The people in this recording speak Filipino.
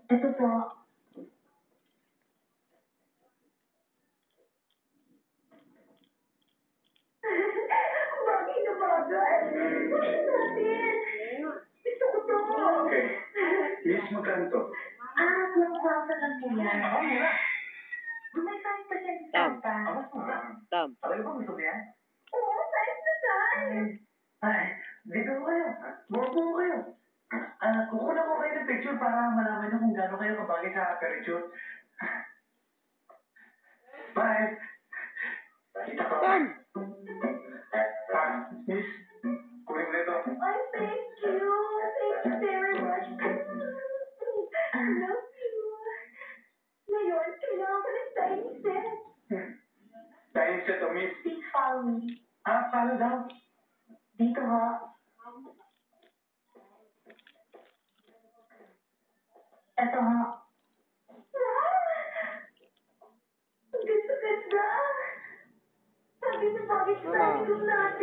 Ito po. Bagay na bagay. Bakit natin? Gusto ko to. Okay. Miss, magkano to? 1,000 lang po yan. Okay na. May 5% discount pa. Tam. Talaga ba gusto mo yan? Oo, size na size. Ay, dito ko kayo. Buwan po kayo. Kukunan ko kayo ng picture para malaman nyo kung gaano kayo kabagay sa aperture. Bye. Kita ko. Tam. Miss, kunin mo na ito. Ay, thank you. Thank you very much. I love you. Ngayon, kailangan ko ng tiny set. Dahil siya to, miss. Please follow me. Paano daw? Dito ho. Ito ho. Wow! Ang ganda-ganda. Sabi na bagay sa sabi ko natin.